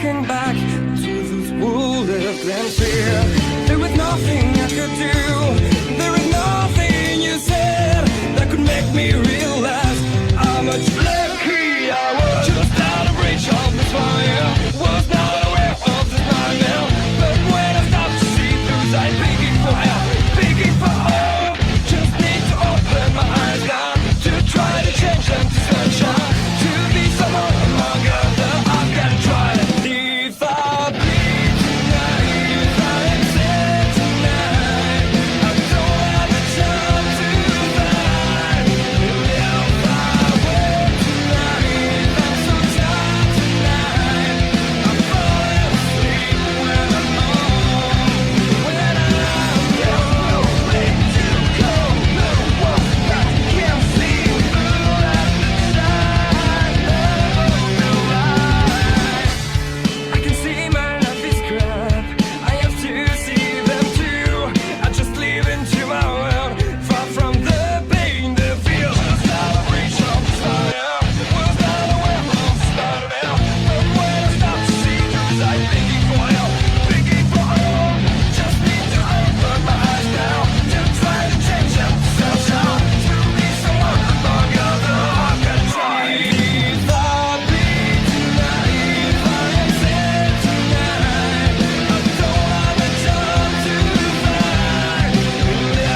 looking back to those who lived in fear. There was nothing I could do. There is nothing you said that could make me realize how much lucky I was. Just out of reach of the fire, was not aware of the nightmare. But when I stopped to see through sight, begging for help, begging for hope, just need to open my eyes now to try to change them to sunshine, to be someone among others. I've got to try to leave. I bleed tonight, if I am sad tonight, I don't have the time to find. If I wait tonight, I'm so tired tonight, I'm falling asleep when I'm home, when I'm nowhere to go, no one I can see through at the time. No, I can see my life is crap. I have to see them too. I just live into my world, far from the pain, the fear. Was out of reach of desire, was not aware of the start of hell. But when I stop to see through sight, begging for help, begging for hope, just need to open my eyes now to try to change them to sunshine, to be someone among others. I've got to try. If I bleed tonight, if I am sad tonight, I don't have the time to find.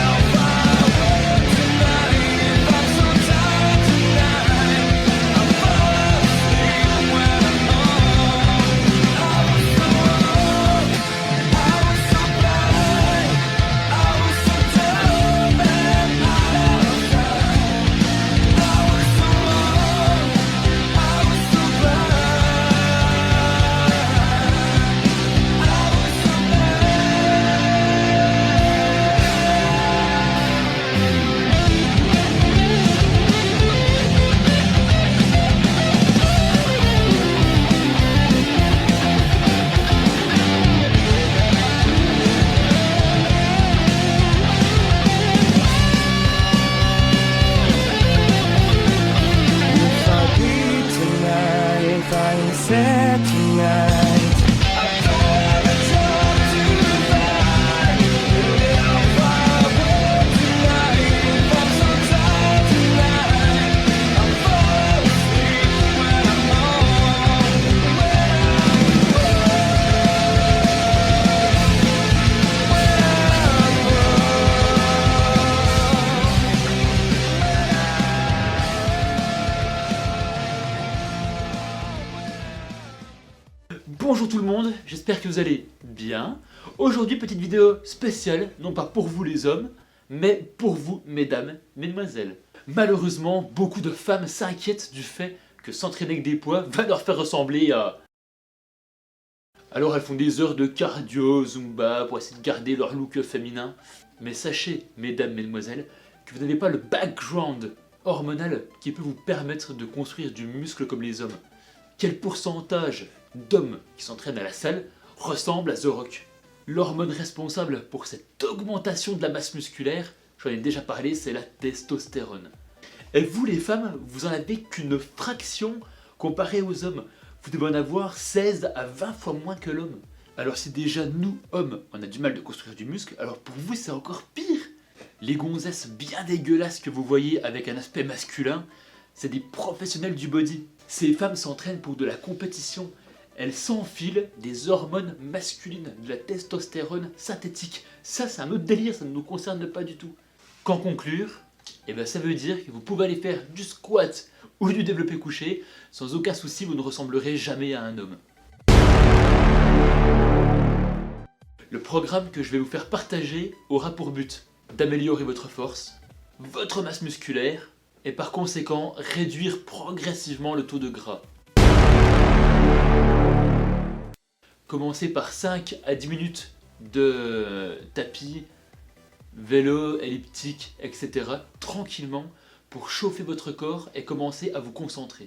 Now if I wait tonight, I'm so tired tonight, I'm falling asleep when I'm home. I was so wrong, I was so blind, I was so dumb and out of time. I was so wrong, I was so blind, I was so If I bleed tonight, if I am sad tonight, I don't have the time to find. If I wait tonight, I'm so tired tonight, I'm falling asleep when I'm home, Bonjour tout le monde, j'espère que vous allez bien. Aujourd'hui, petite vidéo spéciale, non pas pour vous les hommes, mais pour vous, mesdames, mesdemoiselles. Malheureusement, beaucoup de femmes s'inquiètent du fait que s'entraîner avec des poids va leur faire ressembler à... Alors elles font des heures de cardio, zumba, pour essayer de garder leur look féminin. Mais sachez, mesdames, mesdemoiselles, que vous n'avez pas le background hormonal qui peut vous permettre de construire du muscle comme les hommes. Quel pourcentage d'hommes qui s'entraînent à la salle ressemble à The Rock? L'hormone responsable pour cette augmentation de la masse musculaire, j'en ai déjà parlé, c'est la testostérone. Et vous les femmes, vous en avez qu'une fraction comparée aux hommes. Vous devez en avoir 16 à 20 fois moins que l'homme. Alors si déjà nous, hommes, on a du mal de construire du muscle, alors pour vous c'est encore pire. Les gonzesses bien dégueulasses que vous voyez avec un aspect masculin, c'est des professionnels du body. Ces femmes s'entraînent pour de la compétition. Elles s'enfilent des hormones masculines, de la testostérone synthétique. Ça, c'est un autre délire, ça ne nous concerne pas du tout. Qu'en conclure, eh ben, ça veut dire que vous pouvez aller faire du squat ou du développé couché, sans aucun souci, vous ne ressemblerez jamais à un homme. Le programme que je vais vous faire partager aura pour but d'améliorer votre force, votre masse musculaire, et par conséquent réduire progressivement le taux de gras. Commencez par 5 à 10 minutes de tapis, vélo, elliptique, etc. tranquillement pour chauffer votre corps et commencer à vous concentrer.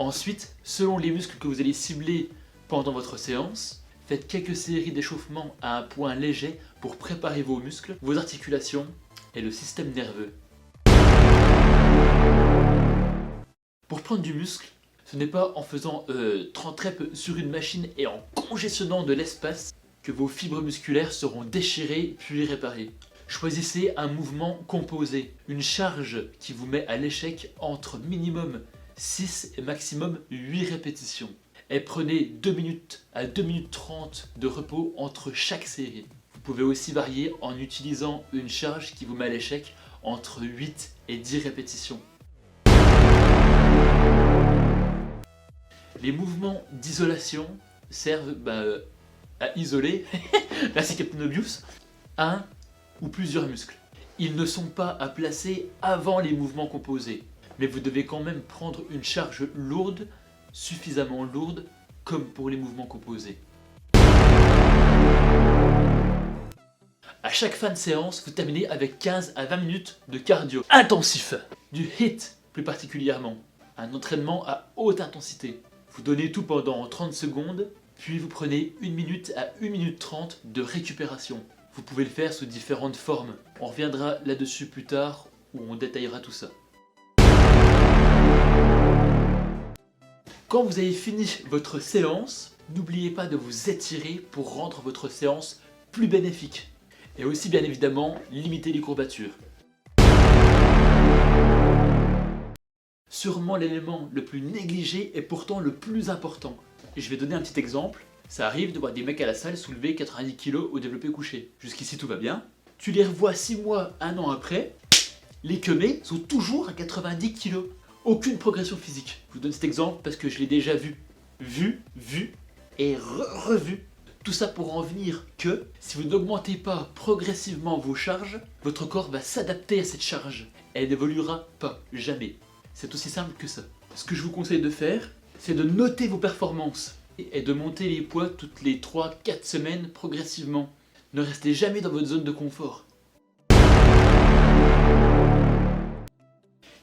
Ensuite, selon les muscles que vous allez cibler pendant votre séance, faites quelques séries d'échauffement à un point léger pour préparer vos muscles, vos articulations et le système nerveux. Pour prendre du muscle, Ce n'est pas en faisant 30 reps sur une machine et en congestionnant de l'espace que vos fibres musculaires seront déchirées puis réparées. Choisissez un mouvement composé, une charge qui vous met à l'échec entre minimum 6 et maximum 8 répétitions. Et prenez 2 minutes à 2 minutes 30 de repos entre chaque série. Vous pouvez aussi varier en utilisant une charge qui vous met à l'échec entre 8 et 10 répétitions. Les mouvements d'isolation servent à isoler, là c'est Captain Obvious, un ou plusieurs muscles. Ils ne sont pas à placer avant les mouvements composés, mais vous devez quand même prendre une charge lourde, suffisamment lourde, comme pour les mouvements composés. À chaque fin de séance, vous terminez avec 15 à 20 minutes de cardio intensif, du HIIT plus particulièrement, un entraînement à haute intensité. Vous donnez tout pendant 30 secondes, puis vous prenez 1 minute à 1 minute 30 de récupération. Vous pouvez le faire sous différentes formes. On reviendra là-dessus plus tard où on détaillera tout ça. Quand vous avez fini votre séance, n'oubliez pas de vous étirer pour rendre votre séance plus bénéfique. Et aussi bien évidemment, limiter les courbatures. Sûrement l'élément le plus négligé et pourtant le plus important. Et je vais donner un petit exemple. Ça arrive de voir des mecs à la salle soulever 90 kg au développé couché. Jusqu'ici tout va bien. Tu les revois 6 mois, 1 an après, les queumés sont toujours à 90 kg. Aucune progression physique. Je vous donne cet exemple parce que je l'ai déjà vu et revu. Tout ça pour en venir que si vous n'augmentez pas progressivement vos charges, votre corps va s'adapter à cette charge. Elle n'évoluera pas, jamais. C'est aussi simple que ça. Ce que je vous conseille de faire, c'est de noter vos performances et de monter les poids toutes les 3-4 semaines progressivement. Ne restez jamais dans votre zone de confort.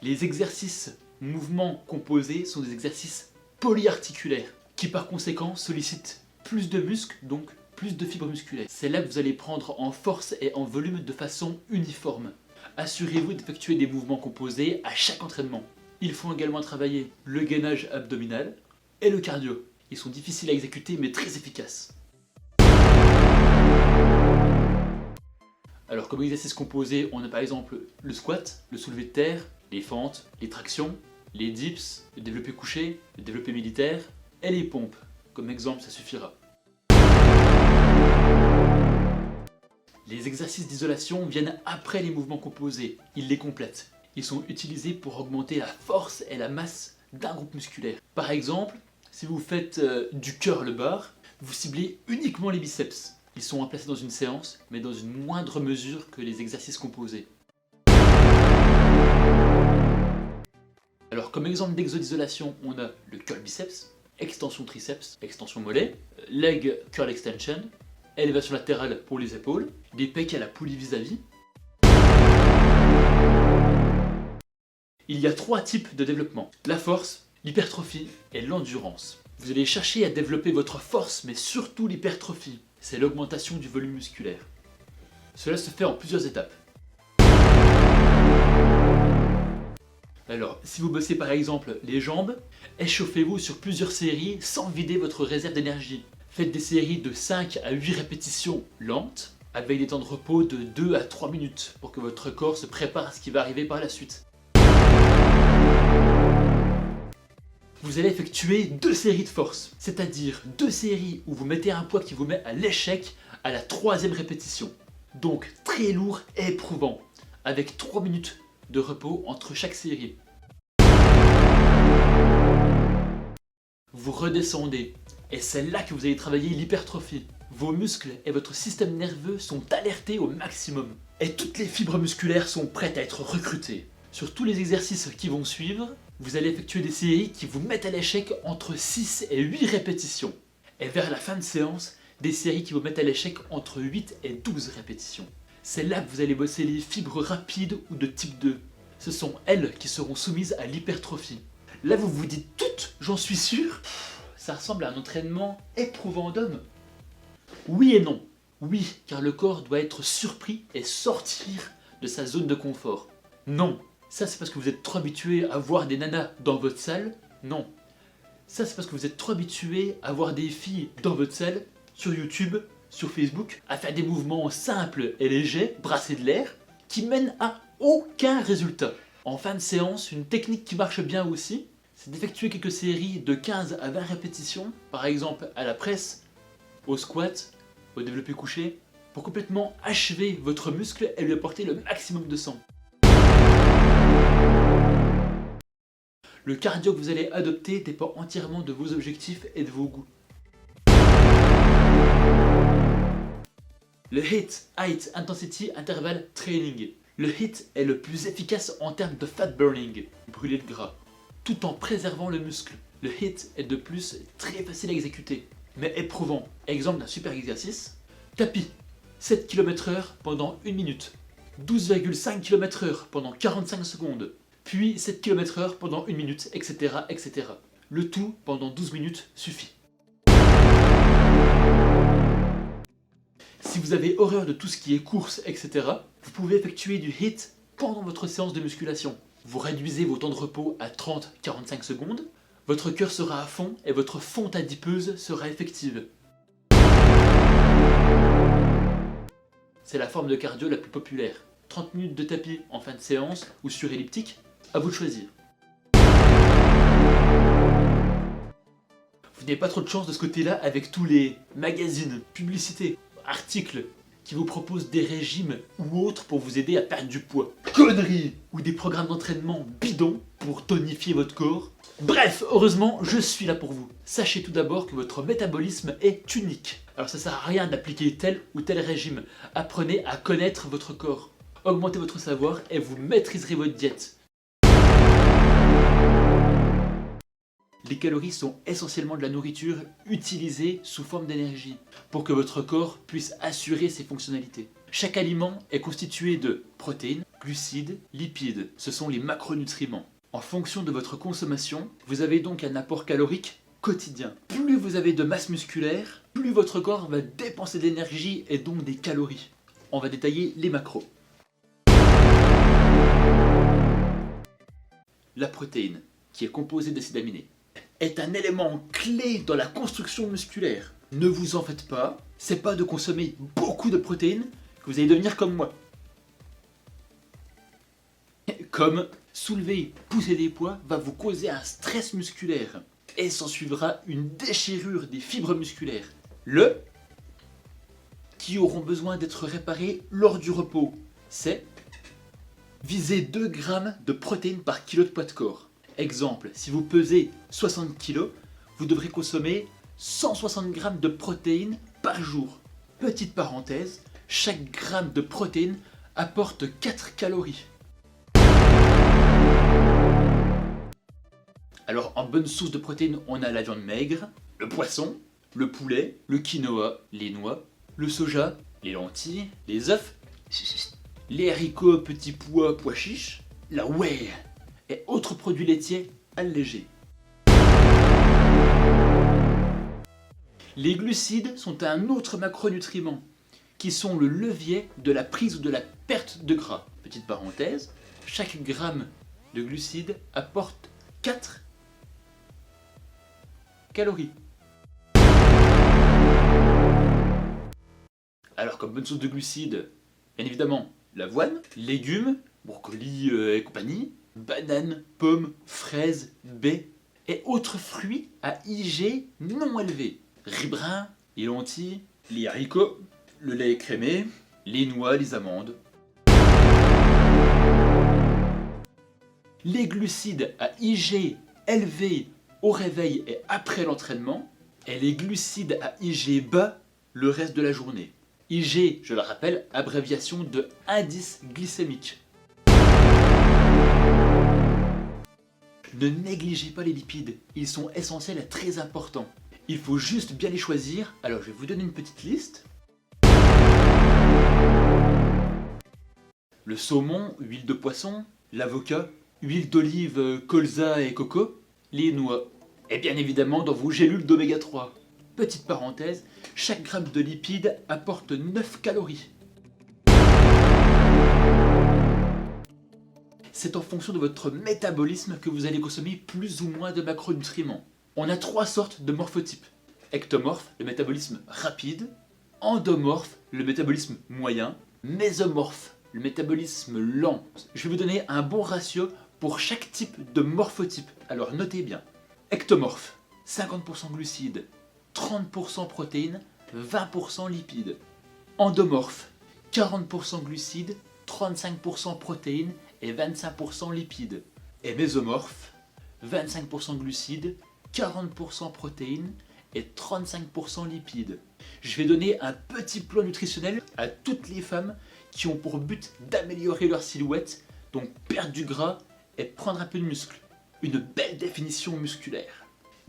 Les exercices mouvements composés sont des exercices polyarticulaires qui par conséquent sollicitent plus de muscles, donc plus de fibres musculaires. C'est là que vous allez prendre en force et en volume de façon uniforme. Assurez-vous d'effectuer des mouvements composés à chaque entraînement. Il faut également travailler le gainage abdominal et le cardio. Ils sont difficiles à exécuter mais très efficaces. Alors comme exercice composé, on a par exemple le squat, le soulevé de terre, les fentes, les tractions, les dips, le développé couché, le développé militaire et les pompes. Comme exemple, ça suffira. Les exercices d'isolation viennent après les mouvements composés. Ils les complètent. Ils sont utilisés pour augmenter la force et la masse d'un groupe musculaire. Par exemple, si vous faites du curl bar, vous ciblez uniquement les biceps. Ils sont à placer dans une séance, mais dans une moindre mesure que les exercices composés. Alors comme exemple d'exo d'isolation, on a le curl biceps, extension triceps, extension mollet, leg curl extension, élévation latérale pour les épaules, des pecs à la poulie vis-à-vis. Il y a 3 types de développement, la force, l'hypertrophie et l'endurance. Vous allez chercher à développer votre force, mais surtout l'hypertrophie. C'est l'augmentation du volume musculaire. Cela se fait en plusieurs étapes. Alors, si vous bossez par exemple les jambes, échauffez-vous sur plusieurs séries sans vider votre réserve d'énergie. Faites des séries de 5 à 8 répétitions lentes, avec des temps de repos de 2 à 3 minutes, pour que votre corps se prépare à ce qui va arriver par la suite. Vous allez effectuer 2 séries de force, c'est-à-dire 2 séries où vous mettez un poids qui vous met à l'échec à la 3e répétition. Donc très lourd et éprouvant, avec 3 minutes de repos entre chaque série. Vous redescendez, et c'est là que vous allez travailler l'hypertrophie. Vos muscles et votre système nerveux sont alertés au maximum, et toutes les fibres musculaires sont prêtes à être recrutées. Sur tous les exercices qui vont suivre, vous allez effectuer des séries qui vous mettent à l'échec entre 6 et 8 répétitions. Et vers la fin de séance, des séries qui vous mettent à l'échec entre 8 et 12 répétitions. C'est là que vous allez bosser les fibres rapides ou de type 2. Ce sont elles qui seront soumises à l'hypertrophie. Là vous vous dites toutes, j'en suis sûr, ça ressemble à un entraînement éprouvant d'homme. Oui et non. Oui, car le corps doit être surpris et sortir de sa zone de confort. Non. Ça c'est parce que vous êtes trop habitué à voir des nanas dans votre salle. Non. Ça, c'est parce que vous êtes trop habitué à voir des filles dans votre salle, sur YouTube, sur Facebook, à faire des mouvements simples et légers, brasser de l'air, qui mènent à aucun résultat. En fin de séance, une technique qui marche bien aussi, c'est d'effectuer quelques séries de 15 à 20 répétitions, par exemple à la presse, au squat, au développé couché, pour complètement achever votre muscle et lui apporter le maximum de sang. Le cardio que vous allez adopter dépend entièrement de vos objectifs et de vos goûts. Le HIIT, Height Intensity Interval Training. Le HIIT est le plus efficace en termes de fat burning, brûler de gras, tout en préservant le muscle. Le HIIT est de plus très facile à exécuter, mais éprouvant. Exemple d'un super exercice, tapis, 7 km/h pendant 1 minute, 12,5 km/h pendant 45 secondes, puis 7 km/h pendant 1 minute, etc., etc. Le tout pendant 12 minutes suffit. Si vous avez horreur de tout ce qui est course, etc., vous pouvez effectuer du HIIT pendant votre séance de musculation. Vous réduisez vos temps de repos à 30-45 secondes, votre cœur sera à fond et votre fonte adipeuse sera effective. C'est la forme de cardio la plus populaire. 30 minutes de tapis en fin de séance ou sur elliptique, à vous de choisir. Vous n'avez pas trop de chance de ce côté-là avec tous les magazines, publicités, articles qui vous proposent des régimes ou autres pour vous aider à perdre du poids. Conneries! Ou des programmes d'entraînement bidons pour tonifier votre corps. Bref, heureusement, je suis là pour vous. Sachez tout d'abord que votre métabolisme est unique. Alors ça sert à rien d'appliquer tel ou tel régime. Apprenez à connaître votre corps. Augmentez votre savoir et vous maîtriserez votre diète. Les calories sont essentiellement de la nourriture utilisée sous forme d'énergie pour que votre corps puisse assurer ses fonctionnalités. Chaque aliment est constitué de protéines, glucides, lipides. Ce sont les macronutriments. En fonction de votre consommation, vous avez donc un apport calorique quotidien. Plus vous avez de masse musculaire, plus votre corps va dépenser d'énergie et donc des calories. On va détailler les macros. La protéine, qui est composée d'acides aminés, est un élément clé dans la construction musculaire. Ne vous en faites pas, c'est pas de consommer beaucoup de protéines que vous allez devenir comme moi. Comme soulever, pousser des poids va vous causer un stress musculaire et s'en suivra une déchirure des fibres musculaires. Qui auront besoin d'être réparés lors du repos, c'est viser 2 grammes de protéines par kilo de poids de corps. Exemple, si vous pesez 60 kg, vous devrez consommer 160 g de protéines par jour. Petite parenthèse, chaque gramme de protéines apporte 4 calories. Alors en bonne source de protéines, on a la viande maigre, le poisson, le poulet, le quinoa, les noix, le soja, les lentilles, les œufs, les haricots, petits pois, pois chiches, la whey et autres produits laitiers allégés. Les glucides sont un autre macronutriment qui sont le levier de la prise ou de la perte de gras. Petite parenthèse, chaque gramme de glucides apporte 4 calories. Alors comme bonne source de glucides, bien évidemment l'avoine, légumes, brocolis et compagnie, bananes, pommes, fraises, baies et autres fruits à IG non élevé. Riz brun, les lentilles, les haricots, le lait écrémé, les noix, les amandes. Les glucides à IG élevé au réveil et après l'entraînement, et les glucides à IG bas le reste de la journée. IG, je le rappelle, abréviation de indice glycémique. Ne négligez pas les lipides, ils sont essentiels et très importants. Il faut juste bien les choisir, alors je vais vous donner une petite liste. Le saumon, huile de poisson, l'avocat, huile d'olive, colza et coco, les noix. Et bien évidemment dans vos gélules d'oméga 3. Petite parenthèse, chaque gramme de lipides apporte 9 calories. C'est en fonction de votre métabolisme que vous allez consommer plus ou moins de macronutriments. On a 3 sortes de morphotypes. Ectomorphe, le métabolisme rapide. Endomorphe, le métabolisme moyen. Mésomorphe, le métabolisme lent. Je vais vous donner un bon ratio pour chaque type de morphotype. Alors notez bien. Ectomorphe, 50% glucides, 30% protéines, 20% lipides. Endomorphe, 40% glucides, 35% protéines et 25% lipides. Et mésomorphe, 25% glucides, 40% protéines et 35% lipides. Je vais donner un petit plan nutritionnel à toutes les femmes qui ont pour but d'améliorer leur silhouette, donc perdre du gras et prendre un peu de muscle. Une belle définition musculaire.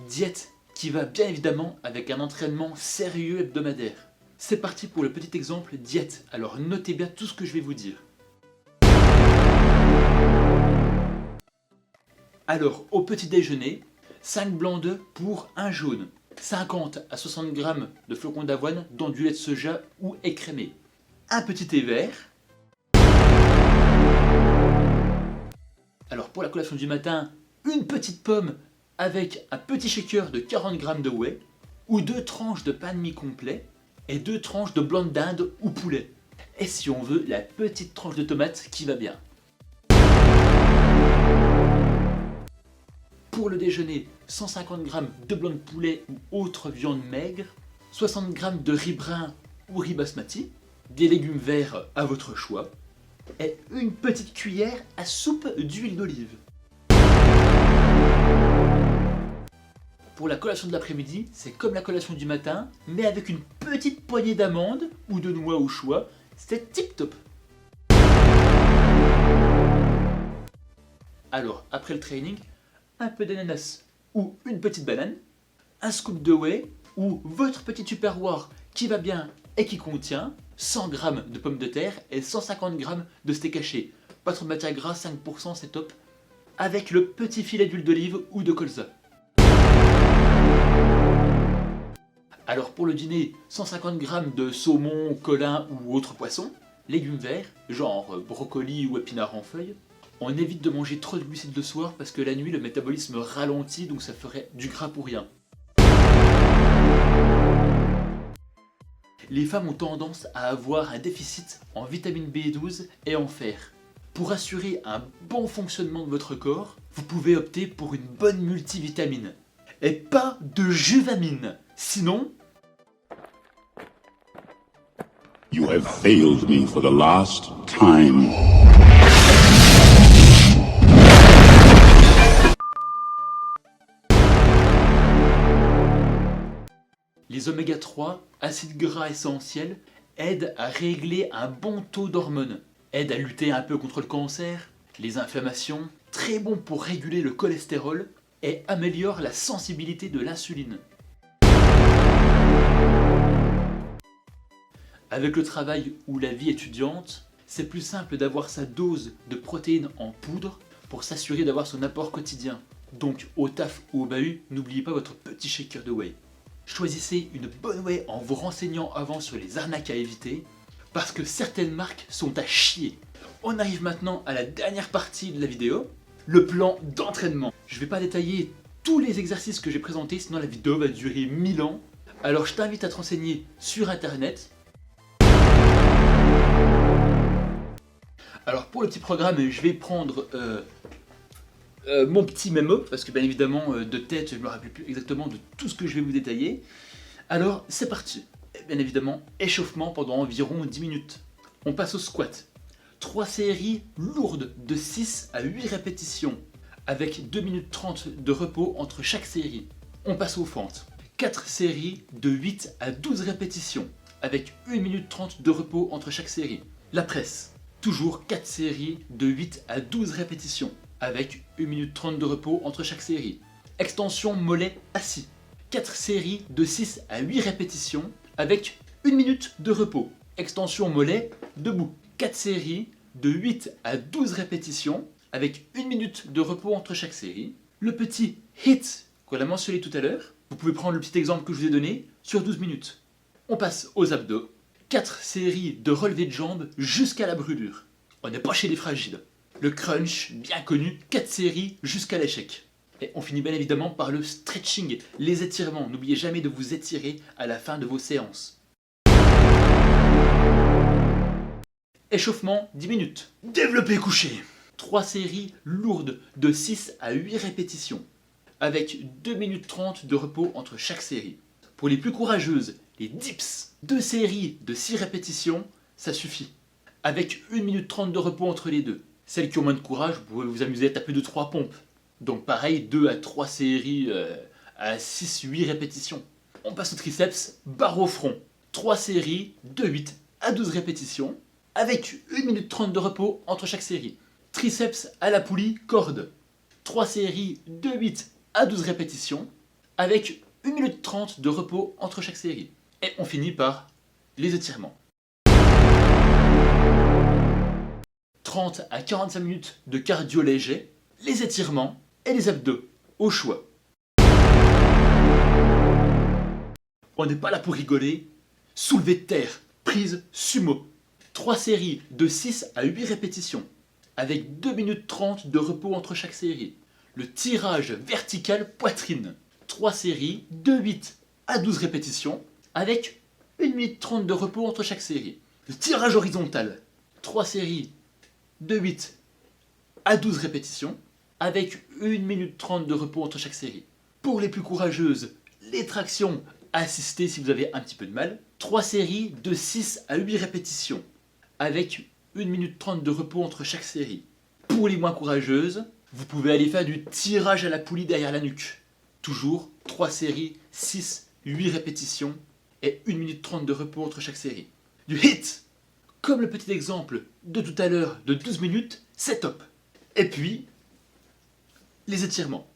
Diète qui va bien évidemment avec un entraînement sérieux hebdomadaire. C'est parti pour le petit exemple diète, alors notez bien tout ce que je vais vous dire. Alors, au petit déjeuner, 5 blancs d'œufs pour 1 jaune. 50 à 60 g de flocons d'avoine dans du lait de soja ou écrémé. Un petit thé vert. Alors pour la collation du matin, une petite pomme avec un petit shaker de 40 g de whey, ou 2 tranches de pain de mie complet, et 2 tranches de blanc de dinde ou poulet. Et si on veut, la petite tranche de tomate qui va bien. Pour le déjeuner, 150 g de blanc de poulet ou autre viande maigre, 60 g de riz brun ou riz basmati, des légumes verts à votre choix, et une petite cuillère à soupe d'huile d'olive. Pour la collation de l'après-midi, c'est comme la collation du matin, mais avec une petite poignée d'amandes ou de noix au choix, c'est tip top. Alors, après le training, un peu d'ananas ou une petite banane, un scoop de whey ou votre petit tupperware qui va bien et qui contient 100 g de pommes de terre et 150 g de steak haché. Pas trop de matière grasse, 5% c'est top. Avec le petit filet d'huile d'olive ou de colza. Alors pour le dîner, 150 g de saumon, colin ou autre poisson, légumes verts, genre brocoli ou épinards en feuilles. On évite de manger trop de glucides le soir parce que la nuit le métabolisme ralentit donc ça ferait du gras pour rien. Les femmes ont tendance à avoir un déficit en vitamine B12 et en fer. Pour assurer un bon fonctionnement de votre corps, vous pouvez opter pour une bonne multivitamine. Et pas de juvamine, sinon... You have failed me for the last time. Les oméga 3, acides gras essentiels, aident à régler un bon taux d'hormones, aident à lutter un peu contre le cancer, les inflammations, très bon pour réguler le cholestérol et améliorent la sensibilité de l'insuline. Avec le travail ou la vie étudiante, c'est plus simple d'avoir sa dose de protéines en poudre pour s'assurer d'avoir son apport quotidien. Donc au taf ou au bahut, n'oubliez pas votre petit shaker de whey. Choisissez une bonne whey en vous renseignant avant sur les arnaques à éviter, parce que certaines marques sont à chier. On arrive maintenant à la dernière partie de la vidéo, le plan d'entraînement. Je ne vais pas détailler tous les exercices que j'ai présentés, sinon la vidéo va durer 1000 ans. Alors je t'invite à te renseigner sur internet. Alors pour le petit programme, je vais prendre mon petit mémo, parce que bien évidemment de tête je ne me rappelle plus exactement de tout ce que je vais vous détailler. Alors c'est parti. Bien évidemment, échauffement pendant environ 10 minutes. On passe au squat. 3 séries lourdes de 6 à 8 répétitions, avec 2 minutes 30 de repos entre chaque série. On passe aux fentes. 4 séries de 8 à 12 répétitions, avec 1 minute 30 de repos entre chaque série. La presse. Toujours 4 séries de 8 à 12 répétitions, avec 1 minute 30 de repos entre chaque série. Extension mollet assis. 4 séries de 6 à 8 répétitions, avec 1 minute de repos. Extension mollet debout. 4 séries de 8 à 12 répétitions, avec 1 minute de repos entre chaque série. Le petit HIIT qu'on a mentionné tout à l'heure, vous pouvez prendre le petit exemple que je vous ai donné, sur 12 minutes. On passe aux abdos. 4 séries de relevés de jambes jusqu'à la brûlure. On n'est pas chez les fragiles. Le crunch, bien connu, 4 séries jusqu'à l'échec. Et on finit bien évidemment par le stretching, les étirements. N'oubliez jamais de vous étirer à la fin de vos séances. Échauffement 10 minutes. Développé couché. 3 séries lourdes de 6 à 8 répétitions, avec 2 minutes 30 de repos entre chaque série. Pour les plus courageuses, les dips. 2 séries de 6 répétitions, ça suffit, avec 1 minute 30 de repos entre les deux. Celles qui ont moins de courage, vous pouvez vous amuser à taper 2-3 pompes. Donc pareil, 2 à 3 séries à 6-8 répétitions. On passe au triceps, barre au front. 3 séries de 8 à 12 répétitions, avec 1 minute 30 de repos entre chaque série. Triceps à la poulie, corde. 3 séries de 8 à 12 répétitions, avec 1 minute 30 de repos entre chaque série. Et on finit par les étirements. 30 à 45 minutes de cardio léger, les étirements et les abdos, au choix. On n'est pas là pour rigoler. Soulevé de terre, prise sumo. 3 séries de 6 à 8 répétitions, avec 2 minutes 30 de repos entre chaque série. Le tirage vertical poitrine. 3 séries de 8 à 12 répétitions, avec 1 minute 30 de repos entre chaque série. Le tirage horizontal. 3 séries de 8 à 12 répétitions, avec 1 minute 30 de repos entre chaque série. Pour les plus courageuses, les tractions assistées si vous avez un petit peu de mal. 3 séries de 6 à 8 répétitions, avec 1 minute 30 de repos entre chaque série. Pour les moins courageuses, vous pouvez aller faire du tirage à la poulie derrière la nuque. Toujours 3 séries, 6, 8 répétitions et 1 minute 30 de repos entre chaque série. Du HIIT, comme le petit exemple de tout à l'heure de 12 minutes, c'est top. Et puis, les étirements.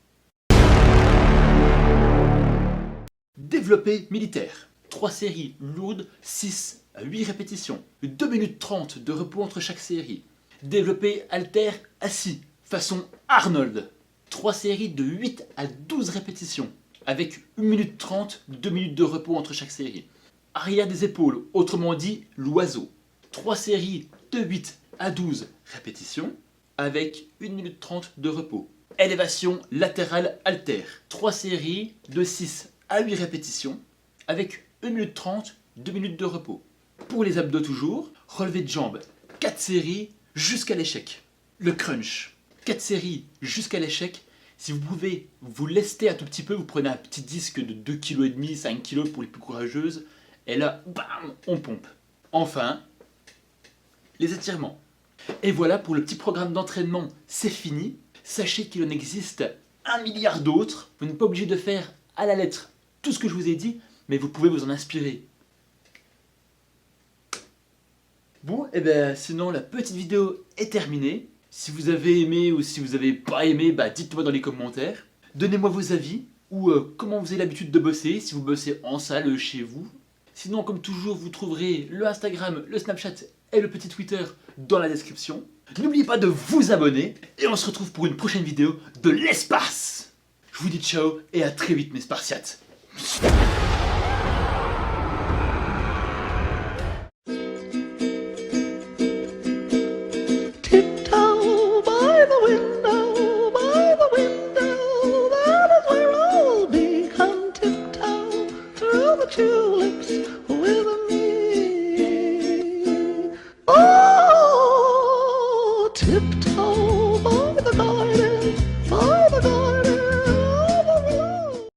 Développé militaire. 3 séries lourdes, 6 à 8 répétitions. 2 minutes 30 de repos entre chaque série. Développé haltère assis, façon Arnold. 3 séries de 8 à 12 répétitions, avec 1 minute 30, 2 minutes de repos entre chaque série. Arrière des épaules, autrement dit l'oiseau. 3 séries de 8 à 12 répétitions, avec 1 minute 30 de repos. Élévation latérale haltère. 3 séries de 6 à 8 répétitions, avec 1 minute 30, 2 minutes de repos. Pour les abdos toujours, relevé de jambes, 4 séries jusqu'à l'échec. Le crunch, 4 séries jusqu'à l'échec. Si vous pouvez vous lester un tout petit peu, vous prenez un petit disque de 2,5 kg, 5 kg pour les plus courageuses, et là, bam, on pompe. Enfin, les étirements. Et voilà pour le petit programme d'entraînement, c'est fini. Sachez qu'il en existe 1 milliard d'autres. Vous n'êtes pas obligé de faire à la lettre tout ce que je vous ai dit, mais vous pouvez vous en inspirer. Bon, et bien sinon la petite vidéo est terminée. Si vous avez aimé ou si vous n'avez pas aimé, dites-moi dans les commentaires. Donnez-moi vos avis ou comment vous avez l'habitude de bosser, si vous bossez en salle chez vous. Sinon, comme toujours, vous trouverez le Instagram, le Snapchat et le petit Twitter dans la description. N'oubliez pas de vous abonner et on se retrouve pour une prochaine vidéo de l'espace. Je vous dis ciao et à très vite mes Spartiates. Tiptoe by the window, that is where I'll be. Come tiptoe through the tulips.